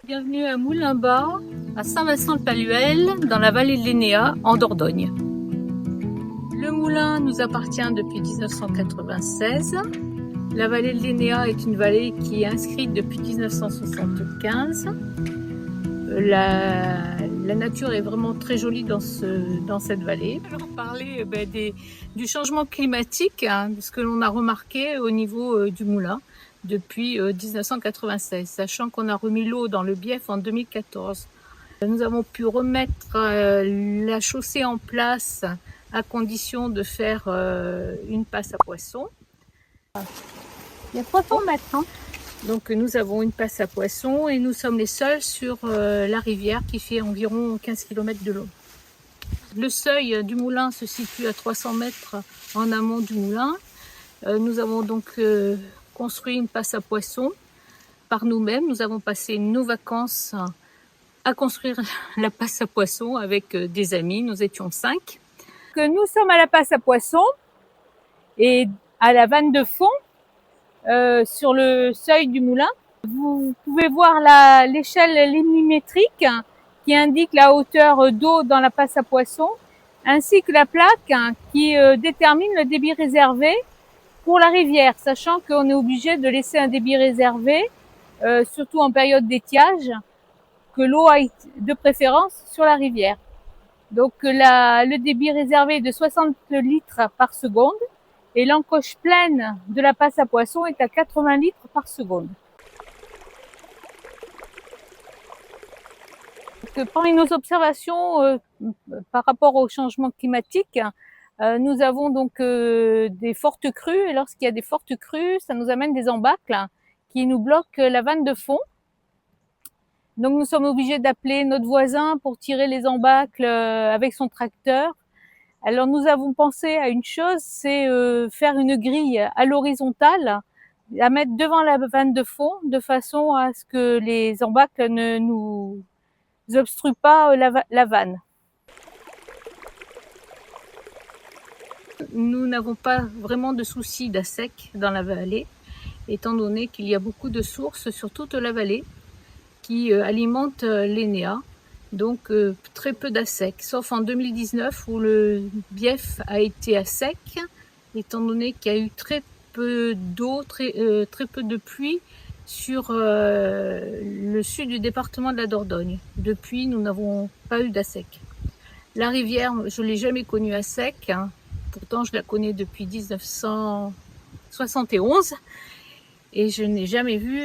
Bienvenue à Moulins-Bas, à Saint-Vincent-le-Palluel, dans la vallée de l'Énéa, en Dordogne. Le moulin nous appartient depuis 1996. La vallée de l'Énéa est une vallée qui est inscrite depuis 1975. La nature est vraiment très jolie dans cette vallée. Je vais vous parler du changement climatique, de ce que l'on a remarqué au niveau du moulin depuis 1996, sachant qu'on a remis l'eau dans le bief en 2014. Nous avons pu remettre la chaussée en place à condition de faire une passe à poissons. Il y a 300 mètres. Hein. Donc nous avons une passe à poissons et nous sommes les seuls sur la rivière qui fait environ 15 km de long. Le seuil du moulin se situe à 300 mètres en amont du moulin. Nous avons donc construit une passe à poissons par nous-mêmes. Nous avons passé nos vacances à construire la passe à poissons avec des amis. Nous étions 5. Nous sommes à la passe à poissons et à la vanne de fond sur le seuil du moulin. Vous pouvez voir l'échelle linémétrique qui indique la hauteur d'eau dans la passe à poissons, ainsi que la plaque qui détermine le débit réservé pour la rivière, sachant qu'on est obligé de laisser un débit réservé, surtout en période d'étiage, que l'eau aille de préférence sur la rivière. Donc le débit réservé est de 60 litres par seconde et l'encoche pleine de la passe à poissons est à 80 litres par seconde. Donc, parmi nos observations par rapport au changement climatique, nous avons donc des fortes crues, et lorsqu'il y a des fortes crues, ça nous amène des embâcles qui nous bloquent la vanne de fond. Donc nous sommes obligés d'appeler notre voisin pour tirer les embâcles avec son tracteur. Alors nous avons pensé à une chose, c'est faire une grille à l'horizontale, la mettre devant la vanne de fond, de façon à ce que les embâcles ne nous obstruent pas la vanne. Nous n'avons pas vraiment de soucis d'assec dans la vallée, étant donné qu'il y a beaucoup de sources sur toute la vallée qui alimentent l'Énéa. Donc très peu d'assec, sauf en 2019 où le bief a été à sec, étant donné qu'il y a eu très peu d'eau, très peu de pluie sur le sud du département de la Dordogne. Depuis, nous n'avons pas eu d'assec. La rivière, je ne l'ai jamais connue à sec, hein. Pourtant je la connais depuis 1971 et je n'ai jamais vu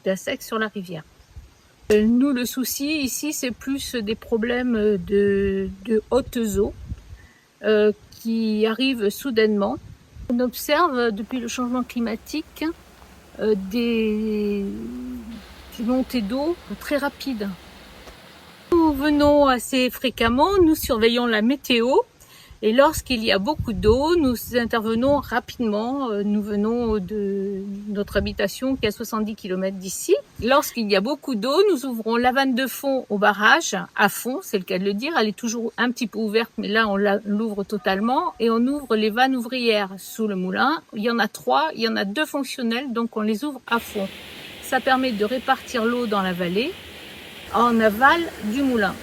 d'assec sur la rivière. Nous, le souci ici, c'est plus des problèmes de hautes eaux qui arrivent soudainement. On observe depuis le changement climatique des montées d'eau très rapides. Nous venons assez fréquemment, nous surveillons la météo et lorsqu'il y a beaucoup d'eau, nous intervenons rapidement. Nous venons de notre habitation qui est à 70 km d'ici. Lorsqu'il y a beaucoup d'eau, nous ouvrons la vanne de fond au barrage, à fond, c'est le cas de le dire. Elle est toujours un petit peu ouverte, mais là on l'ouvre totalement. Et on ouvre les vannes ouvrières sous le moulin. Il y en a 3, il y en a 2 fonctionnelles, donc on les ouvre à fond. Ça permet de répartir l'eau dans la vallée en aval du moulin.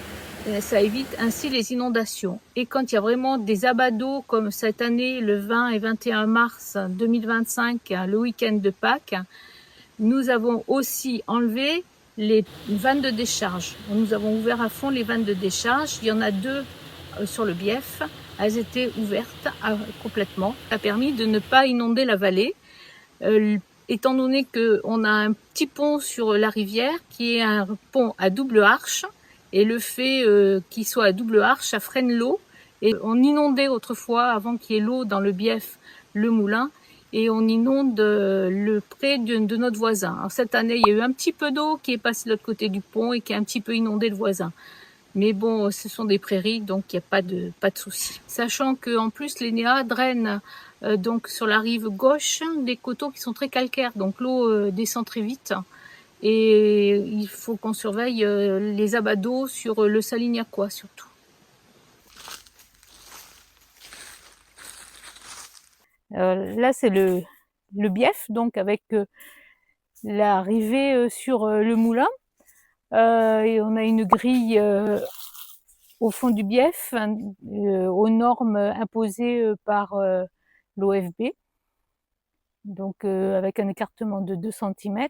Et ça évite ainsi les inondations. Et quand il y a vraiment des abats d'eau, comme cette année, le 20 et 21 mars 2025, le week-end de Pâques, nous avons aussi enlevé les vannes de décharge. Nous avons ouvert à fond les vannes de décharge. Il y en a 2 sur le bief. Elles étaient ouvertes complètement. Ça a permis de ne pas inonder la vallée. Étant donné qu'on a un petit pont sur la rivière qui est un pont à double arche, et le fait qu'il soit à double arche, ça freine l'eau. Et on inondait autrefois, avant qu'il y ait l'eau dans le bief, le moulin, et on inonde le pré de notre voisin. Alors cette année, il y a eu un petit peu d'eau qui est passée de l'autre côté du pont et qui a un petit peu inondé le voisin. Mais bon, ce sont des prairies, donc il n'y a pas de souci. Sachant qu'en plus, l'Énéa draine donc sur la rive gauche des coteaux qui sont très calcaires, donc l'eau descend très vite. Et il faut qu'on surveille les abats d'eau sur le Salignacois surtout. Là, c'est le bief, donc avec l'arrivée sur le moulin. Et on a une grille au fond du bief, aux normes imposées par l'OFB, donc avec un écartement de 2 cm,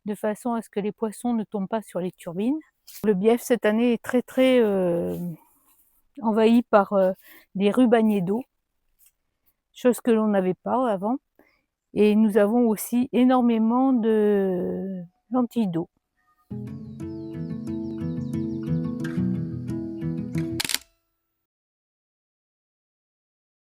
de façon à ce que les poissons ne tombent pas sur les turbines. Le bief cette année est très envahi par des rubaniers d'eau, chose que l'on n'avait pas avant. Et nous avons aussi énormément de lentilles d'eau.